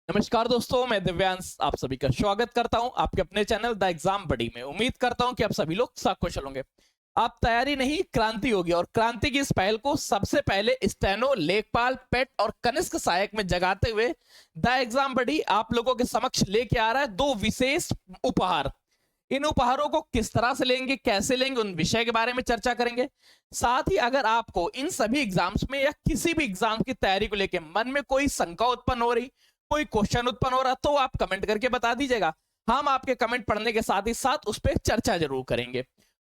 नमस्कार दोस्तों, मैं दिव्यांश आप सभी का स्वागत करता हूं आपके अपने चैनल द एग्जाम बडी में। उम्मीद करता हूं कि आप सभी लोग कुशल होंगे। आप तैयारी नहीं क्रांति होगी, और क्रांति की इस पहल को सबसे पहले स्टेनो, लेखपाल, पेट और कनिष्क सहायक में जगाते हुए द एग्जाम बडी आप लोगों के समक्ष लेके आ रहा है दो विशेष उपहार। इन उपहारों को किस तरह से लेंगे, कैसे लेंगे, उन विषय के बारे में चर्चा करेंगे। साथ ही अगर आपको इन सभी एग्जाम्स में या किसी भी एग्जाम की तैयारी को लेकर मन में कोई शंका उत्पन्न हो रही, कोई क्वेश्चन उत्पन्न हो रहा, तो आप कमेंट करके बता दीजिएगा। हम आपके कमेंट पढ़ने के साथ ही साथ उस पर चर्चा जरूर करेंगे।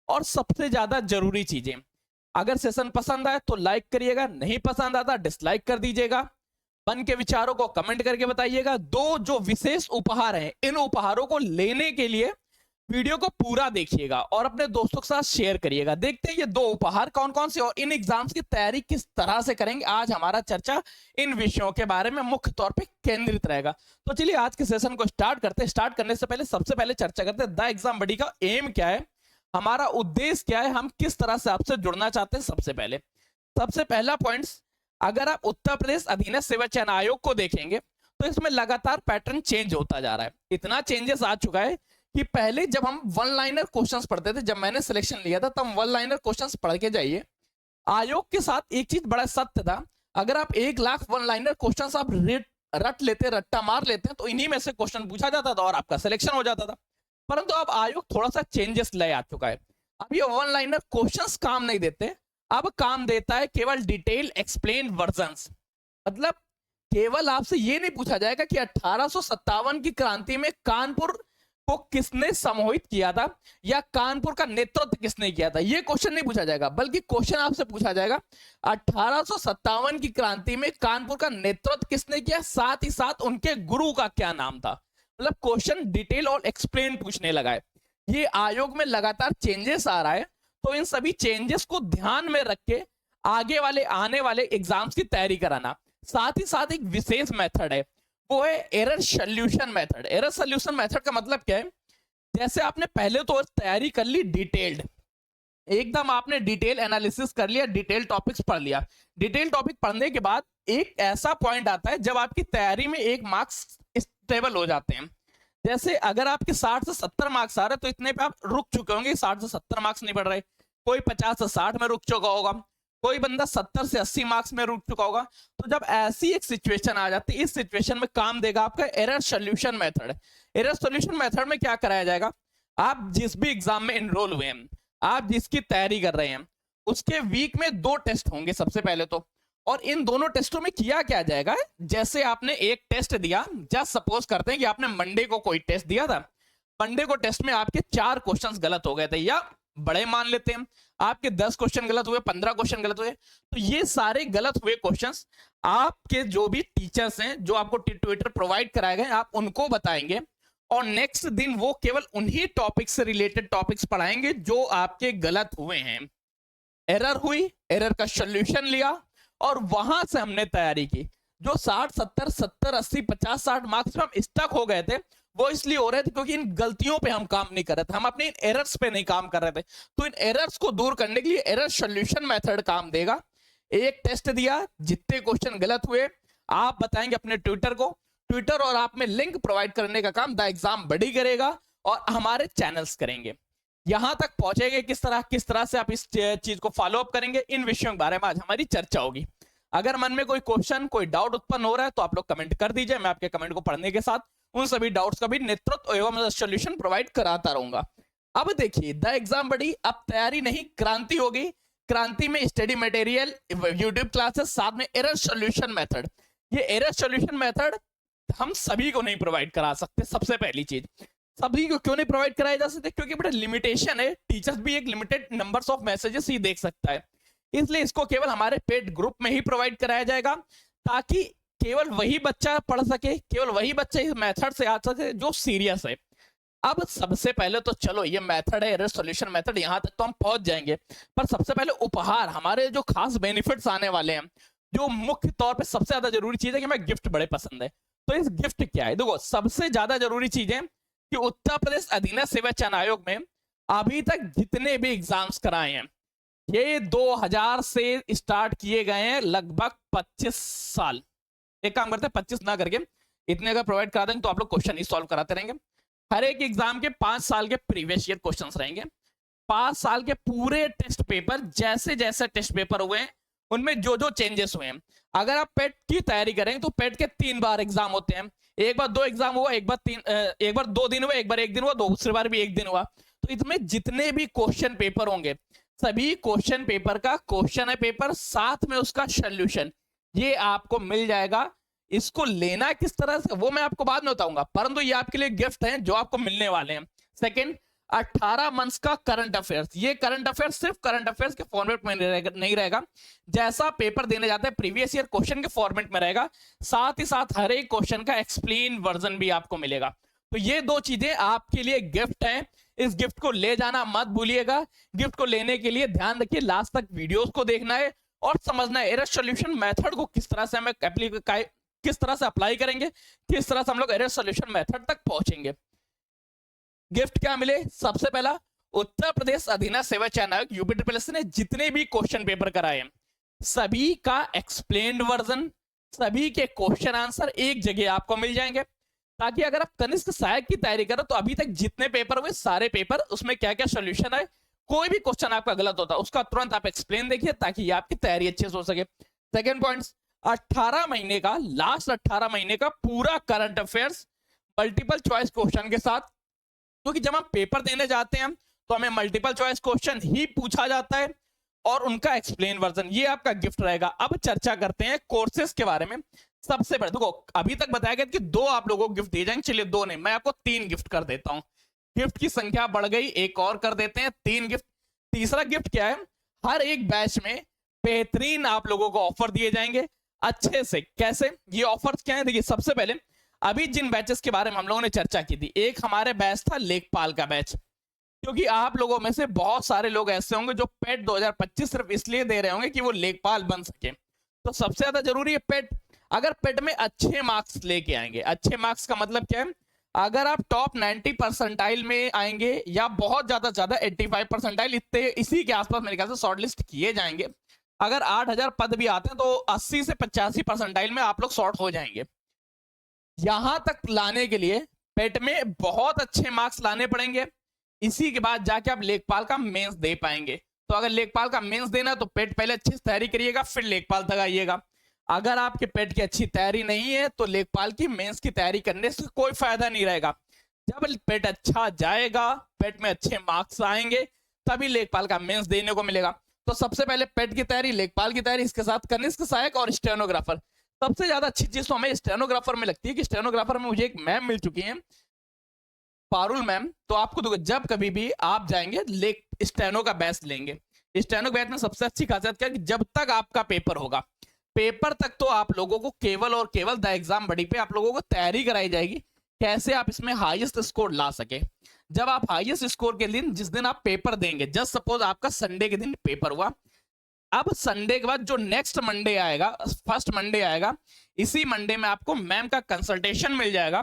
और सबसे ज्यादा जरूरी चीजें, अगर सेशन पसंद आए तो लाइक करिएगा, नहीं पसंद आता डिसलाइक कर दीजिएगा। मन के विचारों को कमेंट करके बताइएगा। दो जो विशेष उपहार हैं, इन उपहारों को लेने के लिए वीडियो को पूरा देखिएगा और अपने दोस्तों के साथ शेयर करिएगा। देखते हैं ये दो उपहार कौन कौन से और इन एग्जाम्स की तैयारी किस तरह से करेंगे। आज हमारा चर्चा इन विषयों के बारे में मुख्य तौर पे केंद्रित रहेगा। तो चलिए आज के सेशन को स्टार्ट करते हैं। स्टार्ट करने से पहले सबसे पहले चर्चा करते हैं द एग्जाम बडी का एम क्या है, हमारा उद्देश्य क्या है, हम किस तरह से आपसे जुड़ना चाहते हैं। सबसे पहला पॉइंट, अगर आप उत्तर प्रदेश अधीनस्थ सेवा चयन आयोग को देखेंगे तो इसमें लगातार पैटर्न चेंज होता जा रहा है। इतना चेंजेस आ चुका है कि पहले जब हम वन लाइनर क्वेश्चंस पढ़ते थे, जब मैंने सिलेक्शन लिया था तब वन लाइनर क्वेश्चंस पढ़ के जाइए। आयोग के साथ एक चीज बड़ा सत्य था, अगर आप 1 लाख वन लाइनर क्वेश्चंस आप रट लेते, रट्टा मार लेते हैं, तो इन्हीं में से क्वेश्चन पूछा जाता था और आपका सिलेक्शन हो जाता था। परंतु अब आयोग थोड़ा सा चेंजेस ले आ चुका है। अब ये वन लाइनर क्वेश्चंस काम नहीं देते, अब काम देता है केवल डिटेल एक्सप्लेन वर्जन्स। मतलब केवल आपसे ये नहीं पूछा जाएगा कि 1857 की क्रांति में कानपुर को किसने समोहित किया था या कानपुर का नेतृत्व किसने किया था, ये क्वेश्चन नहीं पूछा जाएगा, बल्कि क्वेश्चन आपसे पूछा जाएगा 1857 की क्रांति में कानपुर का नेतृत्व किसने किया, साथ ही साथ उनके गुरु का क्या नाम था। मतलब क्वेश्चन डिटेल और एक्सप्लेन पूछने लगा है। ये आयोग में लगातार चेंजेस आ रहा है, तो इन सभी चेंजेस को ध्यान में रख के आने वाले एग्जाम्स की तैयारी कराना। साथ ही साथ एक विशेष मेथड है, वो है error solution method. Error solution method का मतलब क्या है, जैसे आपने पहले तो तैयारी कर ली डिटेल्ड, एकदम आपने डिटेल एनालिसिस कर लिया, डिटेल टॉपिक्स पढ़ लिया। डिटेल टॉपिक पढ़ने के बाद एक ऐसा पॉइंट आता है जब आपकी तैयारी में एक मार्क्स स्टेबल हो जाते हैं। जैसे अगर आपके 60 से 70 मार्क्स आ रहे, तो इतने पे आप रुक चुके होंगे, 60 से 70 मार्क्स नहीं बढ़ रहे। कोई 50 से 60 में रुक चुका होगा, कोई बंदा 70 से 80 मार्क्स में रुक चुका होगा। तो जब ऐसी एक सिचुएशन आ जाती है, इस सिचुएशन में काम देगा आपका error solution method. Error solution method में क्या कराया जाएगा, आप जिस भी एग्जाम में एनरोल हुए हैं, आप जिसकी तैयारी कर रहे हैं, उसके वीक में 2 टेस्ट होंगे सबसे पहले तो। और इन दोनों टेस्टों में किया क्या जाएगा, जैसे आपने एक टेस्ट दिया, जस्ट सपोज करते हैं कि आपने मंडे को कोई टेस्ट दिया था, मंडे को टेस्ट में आपके 4 क्वेश्चंस गलत हो गए थे, या बड़े मान लेते हैं आपके 10 क्वेश्चन गलत हुए, 15 क्वेश्चन गलत हुए, तो ये सारे गलत हुए क्वेश्चंस आपके जो भी टीचर्स हैं, जो आपको ट्विटर प्रोवाइड कराए गए, आप उनको बताएंगे और नेक्स्ट दिन वो केवल उन्हीं टॉपिक से रिलेटेड टॉपिक्स पढ़ाएंगे जो आपके गलत हुए हैं। एरर हुई, एरर का सोल्यूशन लिया और वहां से हमने तैयारी की। जो 60 70 70 80 50 60 मार्क्स में हम स्टक हो गए थे, वो इसलिए हो रहे थे क्योंकि इन गलतियों पे हम काम नहीं कर रहे थे, हम अपने इन एरर्स पे नहीं काम कर रहे थे। तो इन एरर्स को दूर करने के लिए एरर सोल्यूशन मेथड काम देगा। एक टेस्ट दिया, जितने क्वेश्चन गलत हुए आप बताएंगे अपने ट्विटर को, ट्विटर और आप में लिंक प्रोवाइड करने का काम द एग्जाम बडी करेगा और हमारे चैनल्स करेंगे। यहां तक पहुंचेंगे किस तरह से आप इस चीज को फॉलो अप करेंगे, इन विषयों के बारे में आज हमारी चर्चा होगी। अगर मन में कोई क्वेश्चन, कोई डाउट उत्पन्न हो रहा है तो आप लोग कमेंट कर दीजिए, मैं आपके कमेंट को पढ़ने के साथ उन सभी डाउट्स का भी नेतृत्व एवं सोल्यूशन प्रोवाइड कराता रहूंगा। अब देखिए द एग्जाम बडी अब तैयारी नहीं क्रांति होगी। क्रांति में स्टडी मटेरियल, यूट्यूब क्लासेस, साथ में एरर सोल्यूशन मेथड। ये एरर सोल्यूशन मेथड हम सभी को नहीं प्रोवाइड करा सकते। सबसे पहली चीज, सभी को क्यों नहीं प्रोवाइड कराया जा सकते, क्योंकि बड़ा लिमिटेशन है, टीचर्स भी एक लिमिटेड नंबर्स ऑफ मैसेजेस ही देख सकता है। इसलिए इसको केवल हमारे पेड ग्रुप में ही प्रोवाइड कराया जाएगा, ताकि केवल वही बच्चा पढ़ सके, केवल वही बच्चा इस मेथड से आ सके जो सीरियस है। अब सबसे पहले तो चलो ये मेथड है एरर सॉल्यूशन मेथड, यहां तक तो हम पहुंच जाएंगे, पर सबसे पहले उपहार, हमारे जो खास बेनिफिट्स आने वाले हैं, जो मुख्य तौर पे सबसे ज्यादा जरूरी चीज है कि हमें गिफ्ट बड़े पसंद है। तो इस गिफ्ट क्या है, देखो सबसे ज्यादा जरूरी चीज है कि उत्तर प्रदेश अधीनस्थ सेवा चयन आयोग में अभी तक जितने भी एग्जाम्स कराए हैं, ये 2000 से स्टार्ट किए गए हैं, लगभग 25 साल। एक काम करते हैं 25 ना करके इतने अगर प्रोवाइड करा देंगे तो आप लोग क्वेश्चन ही सॉल्व कराते रहेंगे। हर एक एग्जाम के 5 साल के प्रीवियस ईयर क्वेश्चंस रहेंगे। 5 साल के पूरे टेस्ट पेपर, जैसे जैसे टेस्ट पेपर हुए हैं उनमें जो जो चेंजेस हुए हैं। अगर आप पेट की तैयारी करें तो पेट के 3 बार एग्जाम होते हैं। एक बार 2 एग्जाम हुआ, एक बार 2 दिन हुआ, एक बार 1 दिन हुआ, दूसरी बार भी 1 दिन हुआ। तो इसमें जितने भी क्वेश्चन पेपर होंगे, सभी क्वेश्चन पेपर का क्वेश्चन है पेपर, साथ में उसका सोल्यूशन, ये आपको मिल जाएगा। इसको लेना किस तरह से वो मैं आपको बाद में बताऊंगा, परंतु ये आपके लिए गिफ्ट है जो आपको मिलने वाले हैं। सेकंड, 18 मंथ्स का करंट अफेयर्स। ये करंट अफेयर्स सिर्फ करंट अफेयर्स के फॉर्मेट में नहीं रहेगा, जैसा पेपर देने जाता है प्रीवियस ईयर क्वेश्चन के फॉर्मेट में रहेगा। साथ ही साथ हर एक क्वेश्चन का एक्सप्लेन वर्जन भी आपको मिलेगा। तो ये 2 चीजें आपके लिए गिफ्ट है। इस गिफ्ट को ले जाना मत भूलिएगा। गिफ्ट को लेने के लिए ध्यान रखिए, लास्ट तक वीडियोस को देखना है और समझना है एरर सॉल्यूशन मेथड को किस तरह से हमें किस तरह से अप्लाई करेंगे, किस तरह से हम लोग एरर सॉल्यूशन मेथड तक पहुंचेंगे। गिफ्ट क्या मिले? सबसे पहला, उत्तर प्रदेश अधीनस्थ सेवा चयन आयोग यूपी ने जितने भी क्वेश्चन पेपर कराए हैं सभी का एक्सप्लेन्ड वर्जन, सभी के क्वेश्चन आंसर एक जगह आपको मिल जाएंगे, ताकि अगर आप कनिष्ठ सहायक की तैयारी करो तो अभी तक जितने पेपर हुए सारे पेपर, उसमें क्या क्या सोल्यूशन है, कोई भी क्वेश्चन आपका गलत होता है उसका तुरंत आप एक्सप्लेन देखिए, ताकि आपकी तैयारी अच्छे से हो सके। सेकेंड पॉइंट, 18 महीने का, लास्ट 18 महीने का पूरा current affairs multiple choice question के साथ, क्योंकि जब हम पेपर देने जाते हैं तो हमें मल्टीपल चॉइस क्वेश्चन ही पूछा जाता है और उनका एक्सप्लेन वर्जन, ये आपका गिफ्ट रहेगा। अब चर्चा करते हैं कोर्सेज के बारे में। सबसे पहले देखो, अभी तक बताया गया कि 2 आप लोगों को गिफ्ट दिए जाएंगे, चलिए 2 नहीं, मैं आपको 3 गिफ्ट कर देता हूं। गिफ्ट की संख्या बढ़ गई, एक और कर देते हैं 3 गिफ्ट। तीसरा गिफ्ट क्या है? हर एक बैच में बेहतरीन आप लोगों को ऑफर दिए जाएंगे अच्छे से। कैसे ये ऑफर्स क्या है? देखिए, सबसे पहले अभी जिन बैचेस के बारे में हम लोगों ने चर्चा की थी, एक हमारे बैच था लेखपाल का बैच, क्योंकि आप लोगों में से बहुत सारे लोग ऐसे होंगे जो पेट 2025 सिर्फ इसलिए दे रहे होंगे कि वो लेखपाल बन सके। तो सबसे ज्यादा जरूरी है पेट। अगर पेट में अच्छे मार्क्स लेके आएंगे, अच्छे मार्क्स का मतलब क्या है? अगर आप टॉप 90 परसेंटाइल में आएंगे या बहुत ज्यादा 85 परसेंटाइल, इतने इसी के आसपास मेरे ख्याल से शॉर्टलिस्ट किए जाएंगे। अगर 8000 पद भी आते हैं तो 80 से 85 परसेंटाइल में आप लोग शॉर्ट हो जाएंगे। यहां तक लाने के लिए पेट में बहुत अच्छे मार्क्स लाने पड़ेंगे, इसी के बाद जाके आप लेखपाल का मेंस दे पाएंगे। तो अगर लेखपाल का मेंस देना तो पेट पहले अच्छी तैयारी करिएगा, फिर लेखपाल तक आइएगा। अगर आपके पेट की अच्छी तैयारी नहीं है तो लेखपाल की मेंस की तैयारी करने से कोई फायदा नहीं रहेगा। जब पेट अच्छा जाएगा, पेट में अच्छे मार्क्स आएंगे, तभी लेखपाल का मेंस देने को मिलेगा। तो सबसे पहले पेट की तैयारी, लेखपाल की तैयारी, इसके साथ कनिष्ठ सहायक और स्टेनोग्राफर। सबसे ज्यादा अच्छी चीज तो हमें स्टेनोग्राफर में लगती है कि स्टेनोग्राफर में मुझे एक मैम मिल चुकी है, पारुल मैम। तो आपको जब कभी भी आप जाएंगे स्टेनो का बैच लेंगे, स्टेनो बैच में सबसे अच्छी खासियत क्या है कि जब तक आपका पेपर होगा, पेपर तक तो आप लोगों को केवल और केवल द एग्जाम बडी पे आप लोगों को तैयारी कराई जाएगी, कैसे आप इसमें हाईएस्ट स्कोर ला सके। जब आप हाईएस्ट स्कोर के दिन, जिस दिन आप पेपर देंगे, जस्ट सपोज आपका संडे के दिन पेपर हुआ, अब संडे के बाद जो नेक्स्ट मंडे आएगा, फर्स्ट मंडे आएगा, इसी मंडे में आपको मैम का कंसल्टेशन मिल जाएगा।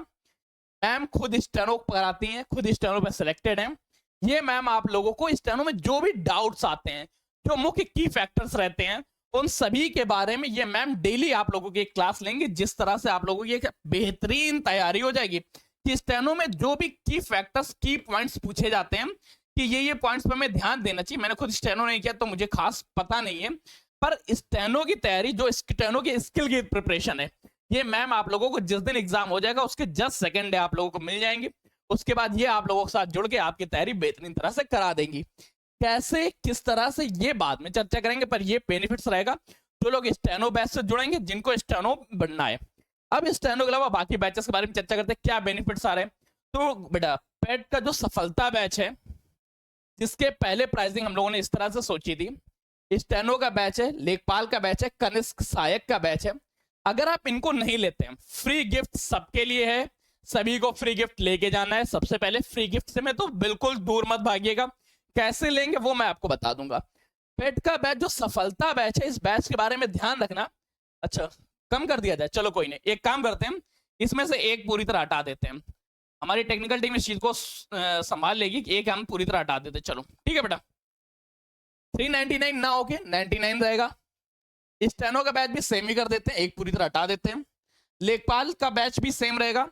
मैम खुद स्टेनो कराती हैं, खुद स्टेनो पे सिलेक्टेड हैं। ये मैम आप लोगों को स्टेनो में जो भी डाउट्स आते हैं, जो मुख्य की फैक्टर्स रहते हैं, उन सभी के बारे में ये मैम डेली आप लोगों की क्लास लेंगे, जिस तरह से आप लोगों की एक बेहतरीन तैयारी हो जाएगी कि स्टेनो में जो भी की फैक्टर्स, की पॉइंट्स पूछे जाते हैं कि ये पॉइंट्स पे हमें ध्यान देना चाहिए। मैंने खुद स्टेनो नहीं किया तो मुझे खास पता नहीं है, पर स्टेनो की तैयारी, जो स्टेनो की स्किल की प्रिपरेशन है, ये मैम आप लोगों को जिस दिन एग्जाम हो जाएगा उसके जस्ट सेकंड डे आप लोगों को मिल जाएंगे। उसके बाद ये आप लोगों के साथ जुड़ के आपकी तैयारी बेहतरीन तरह से करा देंगी। कैसे, किस तरह से, ये बाद में चर्चा करेंगे, पर ये बेनिफिट्स रहेगा जो लोग स्टेनो बैच से जुड़ेंगे, जिनको स्टेनो बनना है। अब स्टेनो के अलावा बाकी बैचेस के बारे में चर्चा करते हैं, क्या बेनिफिट्स आ रहे हैं। तो बेटा, पेट का जो सफलता बैच है, जिसके पहले प्राइसिंग हम लोगों ने इस तरह से सोची थी, स्टेनो का बैच है, लेखपाल का बैच है, कनिष्ठ सहायक का बैच है। अगर आप इनको नहीं लेते हैं, फ्री गिफ्ट सबके लिए है, सभी को फ्री गिफ्ट लेके जाना है। सबसे पहले फ्री गिफ्ट से मैं तो बिल्कुल दूर मत भागिएगा, कैसे लेंगे वो मैं आपको बता दूंगा। पेट का बैच जो सफलता बैच है, इस बैच के बारे में ध्यान रखना। अच्छा, कम कर दिया जाए, चलो कोई नहीं, एक काम करते हैं, इसमें से एक पूरी तरह हटा देते हैं, हमारी टेक्निकल टीम इस चीज को संभाल लेगी कि एक हम पूरी तरह हटा देते हैं। चलो ठीक है बेटा, 399 ना होके 99 रहेगा। स्टेनो का बैच भी सेम ही कर देते हैं, एक पूरी तरह हटा देते हैं। लेखपाल का बैच भी सेम रहेगा,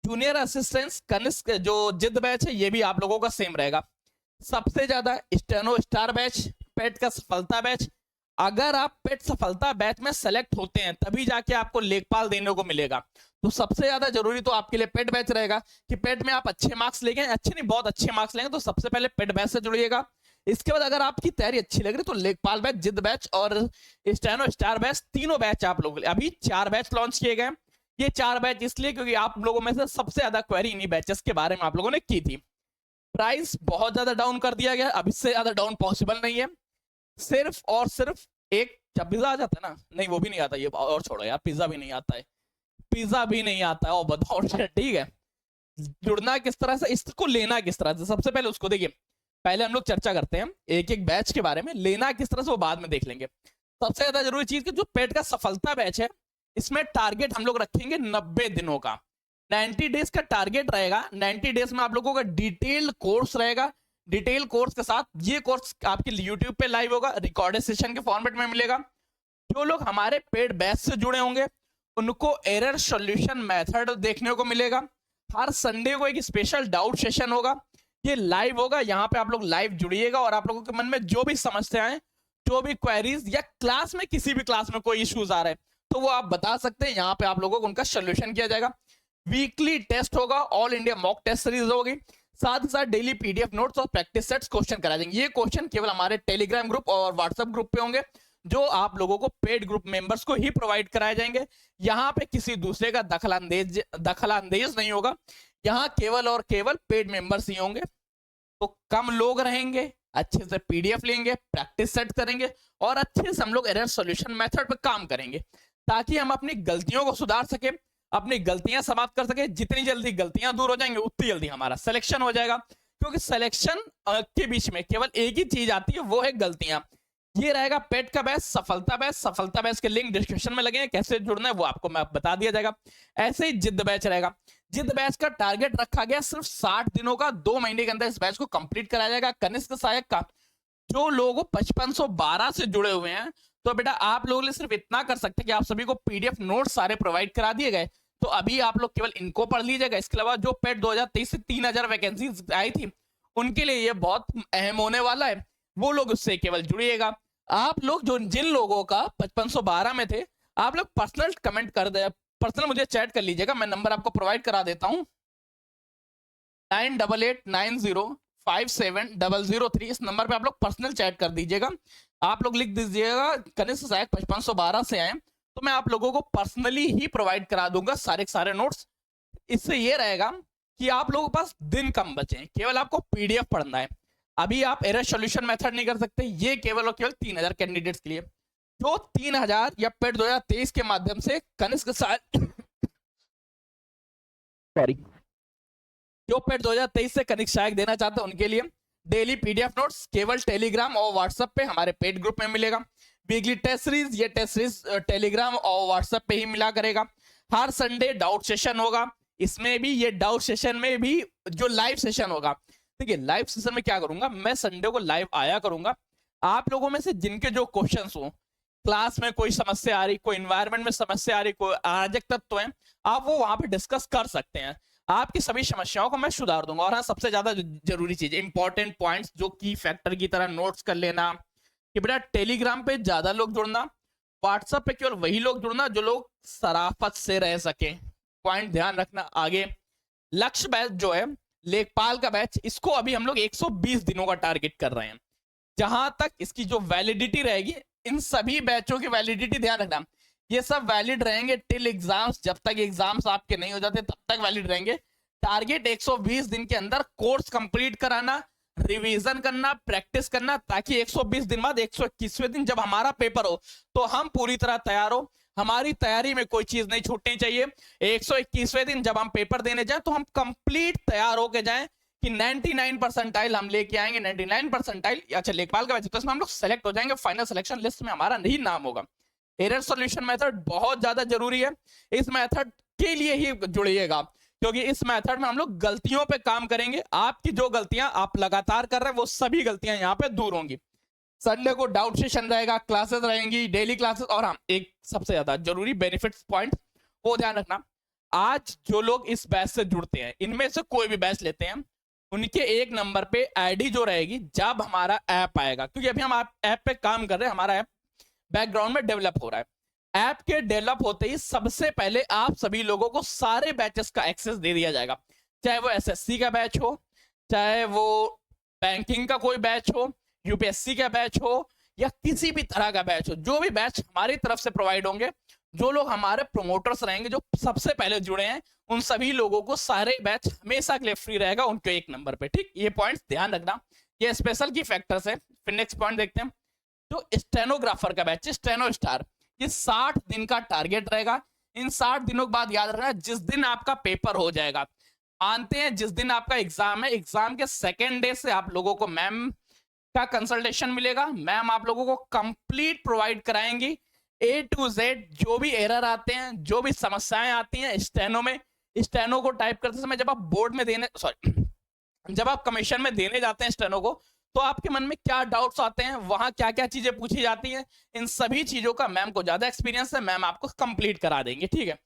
जूनियर असिस्टेंट कनिष्क जो जिद बैच है ये भी आप लोगों का सेम रहेगा। सबसे ज्यादा स्टेनो स्टार बैच, पेट का सफलता बैच। अगर आप पेट सफलता बैच में सेलेक्ट होते हैं तभी जाके आपको लेखपाल देने को मिलेगा। तो सबसे ज्यादा जरूरी तो आपके लिए पेट बैच रहेगा कि पेट में आप अच्छे मार्क्स लेंगे, अच्छे नहीं बहुत अच्छे मार्क्स लेंगे, तो सबसे पहले पेट बैच से जुड़िएगा। इसके बाद अगर आपकी तैयारी अच्छी लग रही तो लेखपाल बैच, जिद बैच और स्टेनो स्टार बैच, तीनों बैच आप लोग अभी 4 बैच लॉन्च किए गए। ये 4 बैच इसलिए क्योंकि आप लोगों में से सबसे ज्यादा क्वेरी इन्हीं बैचेस के बारे में आप लोगों ने की थी। प्राइस बहुत ज्यादा डाउन कर दिया गया, अब इससे ज्यादा डाउन पॉसिबल नहीं है। सिर्फ और सिर्फ एक पिज्जा आ जाता है ना, नहीं वो भी नहीं आता, ये और छोड़ो यार, पिज्जा भी नहीं आता है, पिज्जा भी नहीं आता है, और बताओ ठीक है। जुड़ना किस तरह से, इसको लेना किस तरह से, सबसे पहले उसको देखिए। पहले हम लोग चर्चा करते हैं एक एक बैच के बारे में, लेना किस तरह से वो बाद में देख लेंगे। सबसे ज्यादा जरूरी चीज कि जो पेट का सफलता बैच है इसमें टारगेट हम लोग रखेंगे 90 दिनों का, 90 डेज का टारगेट रहेगा। 90 डेज में आप लोगों का डिटेल कोर्स रहेगा। डिटेल कोर्स के साथ ये कोर्स आपके YouTube पे लाइव होगा, रिकॉर्डेड सेशन के फॉर्मेट में मिलेगा। जो लोग हमारे पेड बैच से जुड़े होंगे उनको एरर सॉल्यूशन मेथड देखने को मिलेगा। हर संडे को एक स्पेशल डाउट सेशन होगा, ये लाइव होगा, यहाँ पे आप लोग लाइव जुड़िएगा और आप लोगों के मन में जो भी समस्याएं, जो भी क्वेरीज या क्लास में किसी भी क्लास में कोई इश्यूज आ रहे हैं तो वो आप बता सकते हैं, यहाँ पे आप लोगों को उनका सोल्यूशन किया जाएगा। वीकली टेस्ट होगा, all India mock test series होगी, साथ ही साथ डेली पीडीएफ नोट्स और प्रैक्टिस सेट्स क्वेश्चन करा देंगे। ये क्वेश्चन केवल हमारे टेलीग्राम ग्रुप और व्हाट्सएप ग्रुप पे होंगे, जो आप लोगों को पेड ग्रुप मेंबर्स को ही प्रोवाइड कराए जाएंगे। यहाँ पे किसी दूसरे का दखल-अंदेज नहीं होगा, यहाँ केवल और केवल पेड मेंबर्स ही होंगे। तो कम लोग रहेंगे, अच्छे से पीडीएफ लेंगे, प्रैक्टिस सेट करेंगे और अच्छे से हम लोग एरर सॉल्यूशन मेथड पे काम करेंगे, ताकि हम अपनी गलतियों को सुधार सके, अपनी गलतियां समाप्त कर सके। जितनी जल्दी गलतियां दूर हो जाएंगे उतनी जल्दी हमारा सिलेक्शन हो जाएगा, क्योंकि सिलेक्शन के बीच में केवल एक ही चीज आती है, वो है गलतियां। ये रहेगा पेट का बैच, सफलता बैच। सफलता बैच के लिंक डिस्क्रिप्शन में लगे हैं, कैसे जुड़ना है वो आपको मैं बता दिया जाएगा। ऐसे ही जिद बैच रहेगा। जिद बैच का टारगेट रखा गया सिर्फ 60 दिनों का, 2 महीने के अंदर इस बैच को कंप्लीट कराया जाएगा। कनिष्क सहायक का जो लोग 5512 से जुड़े हुए हैं, तो बेटा आप लोगों ने सिर्फ इतना कर सकते हैं कि आप सभी को पीडीएफ नोट सारे प्रोवाइड करा दिए गए, तो अभी आप लोग केवल इनको पढ़ लीजिएगा। इसके अलावा जो पेट 2023 से 3000 वैकेंसी आई थी उनके लिए ये बहुत अहम होने वाला है, वो लोग उससे केवल जुड़िएगा। आप लोग जो जिन लोगों का 5512 में थे, आप लोग पर्सनल कमेंट कर दे, पर्सनल मुझे चैट कर लीजिएगा, मैं नंबर आपको प्रोवाइड करा देता हूं 9889057003। इस नंबर पे आप लोग पर्सनल चैट कर दीजिएगा। आप लोग लिख दीजिएगा कनिष्क सहायक 5512 से आए, तो मैं आप लोगों को पर्सनली ही प्रोवाइड करा दूंगा सारे नोट्स। इससे ये रहेगा कि आप लोगों के पास दिन कम बचे हैं, केवल आपको पीडीएफ पढ़ना है। अभी आप एरर सॉल्यूशन मेथड नहीं कर सकते, ये केवल और केवल 3000 कैंडिडेट्स के लिए। जो 3000 या पेट 2023 के माध्यम से कनिष्क सहायक सॉरी जो पेट 2023 से कनिष्क सहायक देना चाहते हैं उनके लिए डेली पीडीएफ नोट्स केवल टेलीग्राम और व्हाट्सएप पे हमारे पेड ग्रुप में मिलेगा। वीकली टेस्ट सीरीज, ये टेस्ट सीरीज टेलीग्राम और व्हाट्सएप पे ही मिला करेगा। हर संडे डाउट सेशन होगा, इसमें भी ये डाउट सेशन में भी जो लाइव सेशन होगा, देखिए लाइव सेशन में क्या करूंगा, मैं संडे को लाइव आया करूंगा। आप लोगों में से जिनके जो क्वेश्चंस हो, क्लास में कोई समस्या आ रही, कोई एनवायरनमेंट में समस्या आ रही, कोई अराजक तत्व है, आप वो वहां पे डिस्कस कर सकते हैं। आपकी सभी समस्याओं को मैं सुधार दूंगा। और हाँ, सबसे ज्यादा जरूरी चीज, इंपॉर्टेंट पॉइंट्स जो की फैक्टर की तरह नोट्स कर लेना, कि बेटा टेलीग्राम पे ज्यादा लोग जुड़ना, व्हाट्सएप पे केवल वही लोग जुड़ना जो लोग सराफत से रह सके। पॉइंट ध्यान रखना। आगे लक्ष्य बैच जो है लेखपाल का बैच, इसको अभी हम लोग 120 दिनों का टारगेट कर रहे हैं। जहां तक इसकी जो वैलिडिटी रहेगी, इन सभी बैचों की वैलिडिटी ध्यान रखना, ये सब वैलिड रहेंगे टिल एग्जाम्स। जब तक एग्जाम्स आपके नहीं हो जाते तब तक वैलिड रहेंगे। टारगेट 120 दिन के अंदर कोर्स कंप्लीट कराना, रिवीजन करना, प्रैक्टिस करना, ताकि 120 दिन बाद 121वें दिन जब हमारा पेपर हो तो हम पूरी तरह तैयार हो। हमारी तैयारी में कोई चीज नहीं छूटनी चाहिए। 121वें दिन जब हम पेपर देने जाए तो हम कंप्लीट तैयार होके जाएं कि 99 परसेंटाइल हम लेके आएंगे। 99 परसेंटाइल, अच्छा लेखपाल का बैच तो इसमें हम लोग सेलेक्ट हो जाएंगे, फाइनल सिलेक्शन लिस्ट में हमारा नहीं नाम होगा। एरर सॉल्यूशन मेथड बहुत ज्यादा जरूरी है, इस मेथड के लिए ही जुड़िएगा, क्योंकि इस मेथड में हम लोग गलतियों पे काम करेंगे। आपकी जो गलतियां आप लगातार कर रहे हैं वो सभी गलतियां यहाँ पे दूर होंगी। संडे को डाउट सेशन रहेगा, क्लासेस रहेंगी, डेली क्लासेस, और हाँ एक सबसे ज्यादा जरूरी बेनिफिट्स पॉइंट, वो ध्यान रखना। आज जो लोग इस बैच से जुड़ते हैं, इनमें से कोई भी बैच लेते हैं, उनके एक नंबर पे आईडी जो रहेगी जब हमारा ऐप आएगा, क्योंकि अभी हम ऐप पे काम कर रहे हैं, हमारा ऐप बैकग्राउंड में डेवलप हो रहा है। ऐप के डेवलप होते ही सबसे पहले आप सभी लोगों को सारे बैचेस का एक्सेस दे दिया जाएगा, चाहे वो एसएससी का बैच हो, चाहे वो बैंकिंग का कोई बैच हो, यूपीएससी का बैच हो, या किसी भी तरह का बैच हो। जो भी बैच हमारी तरफ से प्रोवाइड होंगे, जो लोग हमारे प्रोमोटर्स रहेंगे, जो सबसे पहले जुड़े हैं, उन सभी लोगों को सारे बैच हमेशा के लिए फ्री रहेगा उनके एक नंबर पे। ठीक, ये पॉइंट्स ध्यान रखना, ये स्पेशल की फैक्टर्स है। फिर नेक्स्ट पॉइंट देखते हैं, जो स्टेनोग्राफर का बैच, स्टेनो स्टार, ये 60 दिन का टारगेट रहेगा। इन 60 दिनों के बाद याद रखना, जिस दिन आपका पेपर हो जाएगा, मानते हैं जिस दिन आपका एग्जाम है, एग्जाम के सेकेंड डे से आप लोगों को मैम का कंसल्टेशन मिलेगा। मैम आप लोगों को कंप्लीट प्रोवाइड कराएंगी, ए टू जेड। जो भी एरर आते हैं, जो भी समस्याएं आती हैं स्टेनो में, स्टेनो को टाइप करते समय जब आप बोर्ड में देने, सॉरी, जब आप कमीशन में देने जाते हैं स्टेनो को, तो आपके मन में क्या डाउट्स आते हैं, वहां क्या क्या चीजें पूछी जाती हैं, इन सभी चीजों का मैम को ज्यादा एक्सपीरियंस है, मैम आपको कंप्लीट करा देंगे। ठीक है,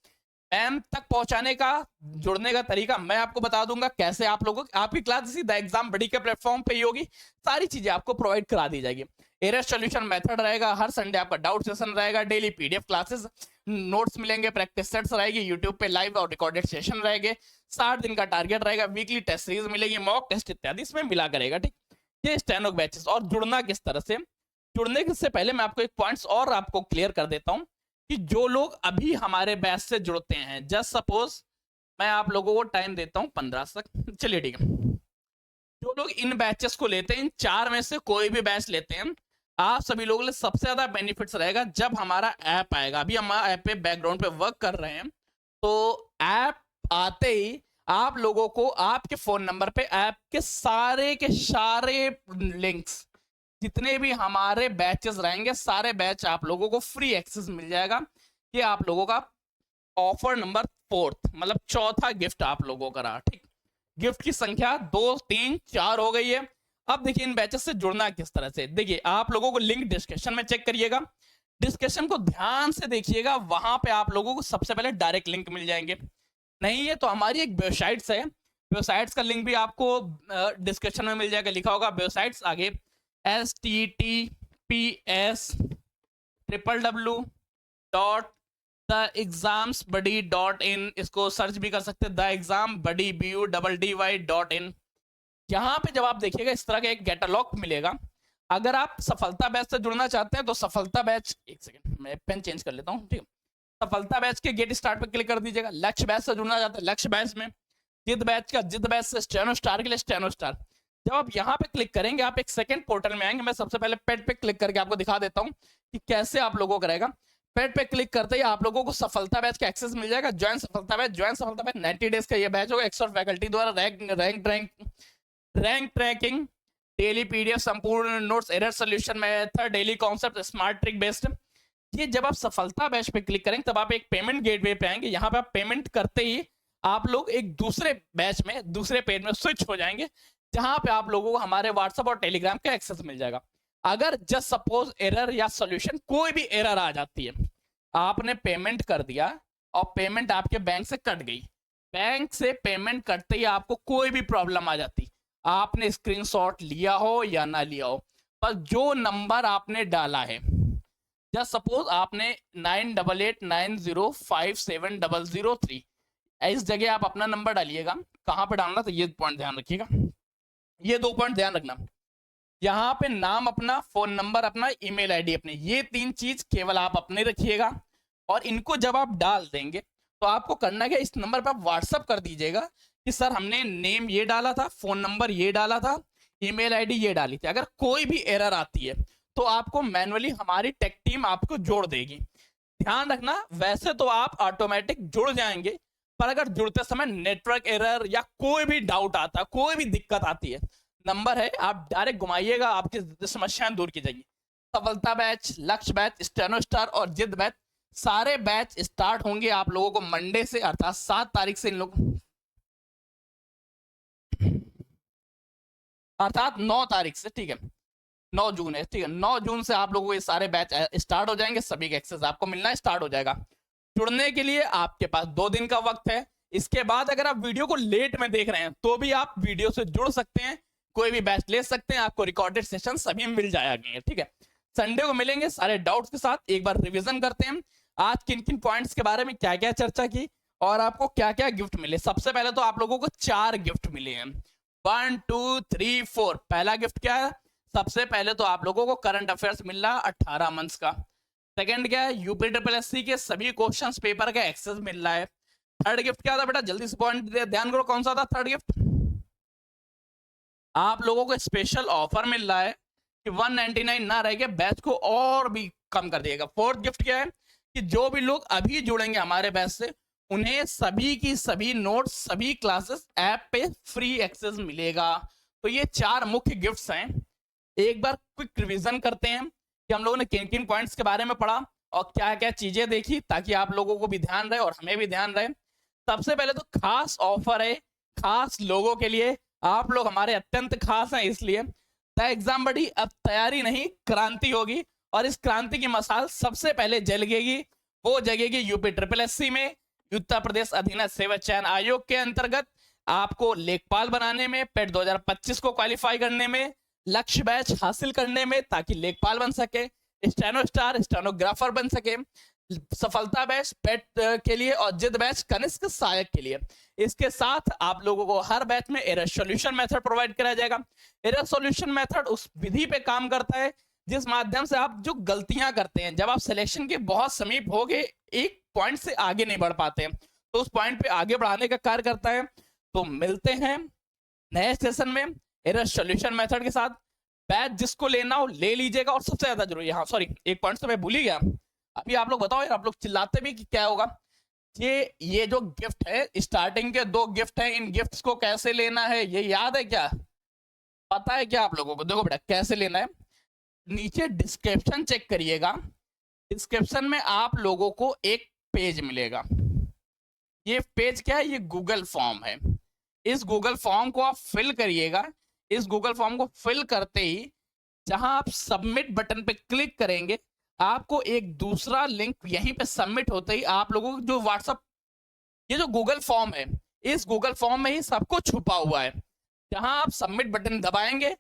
मैम तक पहुंचाने का, जुड़ने का तरीका मैं आपको बता दूंगा, कैसे आप लोगों आपकी क्लास इसी द एग्जाम बडी के प्लेटफॉर्म पे ही होगी, सारी चीजें आपको प्रोवाइड करा दी जाएगी। एरर सॉल्यूशन मेथड रहेगा, हर संडे आपका डाउट सेशन रहेगा, डेली पीडीएफ क्लासेस, नोट्स मिलेंगे, प्रैक्टिस सेट्स रहेगी, यूट्यूब पे लाइव और रिकॉर्डेड सेशन रहेंगे, 60 दिन का टारगेट रहेगा, वीकली टेस्ट सीरीज मिलेगी, मॉक टेस्ट इत्यादि इसमें मिला करेगा। ठीक, ये स्टेनो बैचेस। और जुड़ना किस तरह से, जुड़ने से पहले मैं आपको एक पॉइंट्स और आपको क्लियर कर देता हूं कि जो लोग अभी हमारे बैच से जुड़ते हैं, जस्ट सपोज मैं आप लोगों को टाइम देता हूं 15 तक, चलिए ठीक है, जो लोग इन बैचेस को लेते हैं, इन 4 में से कोई भी बैच लेते हैं, आप सभी लोगों के लिए सबसे ज्यादा बेनिफिट्स रहेगा जब हमारा ऐप आएगा। अभी हम ऐप पे बैकग्राउंड पे वर्क कर रहे हैं, तो ऐप आते ही आप लोगों को आपके फोन नंबर पे ऐप के सारे लिंक्स, जितने भी हमारे बैचेस रहेंगे, सारे बैच आप लोगों को फ्री एक्सेस मिल जाएगा। ये आप लोगों का ऑफर नंबर 4th, मतलब चौथा गिफ्ट आप लोगों का रहा। ठीक, गिफ्ट की संख्या 2, 3, 4 हो गई है। अब देखिए इन बैचेस से जुड़ना किस तरह से, देखिए आप लोगों को लिंक डिस्क्रिप्शन में चेक करिएगा, डिस्क्रिप्शन को ध्यान से देखिएगा, वहां पे आप लोगों को सबसे पहले डायरेक्ट लिंक मिल जाएंगे। नहीं है तो हमारी एक वेबसाइट्स है, वेबसाइट्स का लिंक भी आपको डिस्क्रिप्शन में मिल जाएगा, लिखा होगा वेबसाइट्स आगे https://the-examsbuddy.in, इसको सर्च भी कर सकते हैं, the-exam-buddy.in। यहाँ पे जब आप देखिएगा इस तरह का एक कैटलॉग मिलेगा। अगर आप सफलता बैच से जुड़ना चाहते हैं तो सफलता बैच, एक सेकंड मैं पेन चेंज कर लेता हूँ, ठीक है, सफलता बैच के गेट स्टार्ट पर क्लिक कर दीजिएगा। लक्ष्य बैच से जुड़ना चाहते हैं, लक्ष्य बैच में, जिद बैच का जिद बैच से, स्टेनो स्टार के लिए स्टेनो स्टार। जब आप यहाँ पे क्लिक करेंगे, आप एक सेकंड पोर्टल में आएंगे। मैं सबसे पहले पेड पे क्लिक करके आपको दिखा देता हूँ कि कैसे आप लोगों को रहेगा। पेड पे क्लिक करते ही आप लोगों को सफलता बैच का एक्सेस मिल जाएगा। ज्वाइन सफलता बैच, 90 डेज का ये बैच होगा, एक्सपर्ट फैकल्टी द्वारा रैंक ट्रैकिंग, डेली पीडीएफ, संपूर्ण notes, error solution method, daily concept, smart trick based. ये जब आप सफलता बैच पे क्लिक करेंगे तब आप एक पेमेंट गेटवे पे आएंगे। यहाँ पे आप पेमेंट करते ही आप लोग एक दूसरे बैच में, दूसरे पेज में स्विच हो जाएंगे, जहां पे आप लोगों को हमारे व्हाट्सएप और टेलीग्राम का एक्सेस मिल जाएगा। अगर जस्ट सपोज एरर या सॉल्यूशन, कोई भी एरर आ जाती है, आपने पेमेंट कर दिया और पेमेंट आपके बैंक से कट गई, बैंक से पेमेंट कटते ही आपको कोई भी प्रॉब्लम आ जाती, आपने स्क्रीनशॉट लिया हो या ना लिया हो, पर जो नंबर आपने डाला है, जस्ट सपोज आपने 9889057003, इस जगह आप अपना नंबर डालिएगा। कहां पे डालना, तो ये पॉइंट ध्यान रखिएगा, ये 2 पॉइंट ध्यान रखना। यहाँ पे नाम अपना, फोन नंबर अपना, ईमेल आईडी अपने, ये 3 चीज केवल आप अपने रखिएगा। और इनको जब आप डाल देंगे तो आपको करना क्या, इस नंबर पर आप व्हाट्सअप कर दीजिएगा कि सर हमने नेम ये डाला था, फोन नंबर ये डाला था, ईमेल आईडी ये डाली थी। अगर कोई भी एरर आती है तो आपको मैनुअली हमारी टेक टीम आपको जोड़ देगी। ध्यान रखना, वैसे तो आप ऑटोमेटिक जुड़ जाएंगे, पर अगर जुड़ते समय नेटवर्क एरर या कोई भी डाउट आता है, कोई भी दिक्कत आती है, नंबर है, आप डायरेक्ट घुमाइएगा, आपकी समस्याएं दूर की जाएगी। सफलता बैच, लक्ष्य बैच, स्टेनो स्टार और जिद बैच, सारे बैच स्टार्ट होंगे आप लोगों को मंडे से, अर्थात 7 तारीख से, इन लोग अर्थात 9 तारीख से, ठीक है, 9 जून है, ठीक है, 9 जून से आप लोगों को ये सारे बैच स्टार्ट हो जाएंगे, सभी के एक्सेस आपको मिलना स्टार्ट हो जाएगा। जुड़ने के लिए आपके पास 2 दिन का वक्त है। इसके बाद अगर आप वीडियो को लेट में देख रहे हैं तो भी आप वीडियो से जुड़ सकते हैं, कोई भी बैच ले सकते हैं, आपको रिकॉर्डेड सेशन सभी मिल जाएंगे। ठीक है, संडे को मिलेंगे सारे डाउट्स के साथ। एक बार रिवीजन करते हैं आज किन किन पॉइंट्स के बारे में क्या क्या चर्चा की और आपको क्या क्या गिफ्ट मिले। सबसे पहले तो आप लोगों को 4 गिफ्ट मिले हैं, 1 2 3 4। पहला गिफ्ट क्या है? सबसे पहले तो आप लोगों को करंट अफेयर्स मिल रहा है 18 मंथ्स का। सेकंड क्या है? यूपी ट्रिपल एससी के सभी क्वेश्चंस पेपर का एक्सेस मिल रहा है। थर्ड गिफ्ट क्या था बेटा? जल्दी से पॉइंट ध्यान करो, कौन सा था थर्ड गिफ्ट? आप लोगों को स्पेशल ऑफर मिल रहा है कि 199 ना रह के बैच को और भी कम कर दिएगा। फोर्थ गिफ्ट क्या है कि जो भी लोग अभी जुड़ेंगे हमारे बैच से उन्हें सभी की सभी नोट्स, सभी क्लासेस ऐप पे फ्री एक्सेस मिलेगा। तो ये 4 मुख्य गिफ्ट्स हैं। एक बार क्विक रिवीजन करते हैं कि हम लोगों ने किन किन पॉइंट्स के बारे में पढ़ा और क्या क्या चीजें देखी, ताकि आप लोगों को भी ध्यान रहे और हमें भी ध्यान रहे। सबसे पहले तो खास ऑफर है खास लोगों के लिए। आप लोग हमारे अत्यंत खास हैं, इसलिए द एग्जाम बडी अब तैयारी नहीं क्रांति होगी और इस क्रांति की मसाल सबसे पहले जलेगी, वो जगेगी यूपी ट्रिपल एससी में। उत्तर प्रदेश अधीनस्थ सेवा चयन आयोग के अंतर्गत आपको लेखपाल बनाने में, पेट 2025 को क्वालिफाई करने में, लक्ष्य बैच हासिल करने में ताकि लेखपाल बन सके, स्टेनो स्टार स्टेनोग्राफर बन सके, सफलता बैच पेट के लिए और जिद बैच कनिष्क सहायक के लिए। इसके साथ आप लोगों को हर बैच में एरर सॉल्यूशन मेथड प्रोवाइड कराया जाएगा। एरर सॉल्यूशन मेथड उस विधि पे काम करता है जिस माध्यम से आप जो गलतियां करते हैं, जब आप सिलेक्शन के बहुत समीप हो गए, एक पॉइंट से आगे नहीं बढ़ पाते हैं, तो उस पॉइंट पे आगे बढ़ाने का कार्य करता है। तो मिलते हैं नए सेशन में एरर सॉल्यूशन मेथड के साथ। बैच जिसको लेना हो ले लीजिएगा और सबसे ज्यादा जरूरी, हाँ सॉरी एक पॉइंट तो मैं भूल ही गया, अभी आप लोग बताओ यार, आप लोग चिल्लाते भी कि क्या होगा। ये जो गिफ्ट है, स्टार्टिंग के 2 गिफ्ट हैं, इन गिफ्ट्स को कैसे लेना है ये याद है क्या? पता है क्या आप लोगों को? देखो बेटा कैसे लेना है, नीचे डिस्क्रिप्शन चेक करिएगा। डिस्क्रिप्शन में आप लोगों को एक पेज मिलेगा। ये पेज क्या है? ये गूगल फॉर्म है। इस गूगल फॉर्म को आप फिल करिएगा। इस गूगल फॉर्म को फिल करते ही जहां आप सबमिट बटन पे क्लिक करेंगे, आपको एक दूसरा लिंक यहीं पे सबमिट होते ही आप लोगों को जो व्हाट्सएप, ये जो गूगल फॉर्म है, इस गूगल फॉर्म में ही सब कुछ छुपा हुआ है। जहां आप सबमिट बटन दबाएंगे,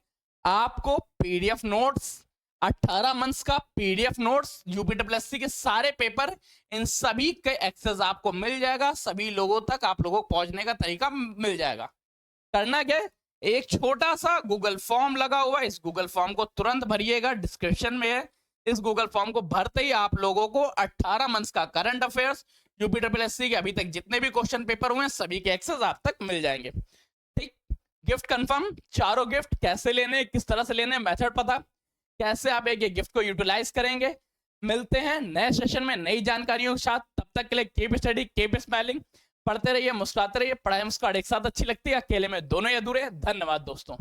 आपको पीडीएफ नोट्स, 18 मंथ्स का पीडीएफ नोट्स, यूपीडब्ल्यूएससी के सारे पेपर, इन सभी के एक्सेस आपको मिल जाएगा। सभी लोगों तक आप लोगों को पहुंचने का तरीका मिल जाएगा। करना क्या है? एक छोटा सा गूगल फॉर्म लगा हुआ है, इस गूगल फॉर्म को तुरंत भरिएगा, डिस्क्रिप्शन में है। इस गूगल फॉर्म को भरते ही आप लोगों को 18 मंथ्स का current affairs, UP triple SC के अभी तक जितने भी क्वेश्चन पेपर हुए हैं सभी के एक्सेस आप तक मिल जाएंगे। ठीक, गिफ्ट कंफर्म। चारों गिफ्ट कैसे लेने, किस तरह से लेने, मेथड पता, कैसे आप एक गिफ्ट को यूटिलाइज करेंगे। मिलते हैं नए सेशन में नई जानकारियों के साथ। तब तक के लिए कीप स्टडी, कीप स्माइलिंग, पढ़ते रहिए, मुस्कुराते रहिए। पढ़ाई मुस्कुराहट एक साथ अच्छी लगती है, अकेले में दोनों ही अधूरे। धन्यवाद दोस्तों।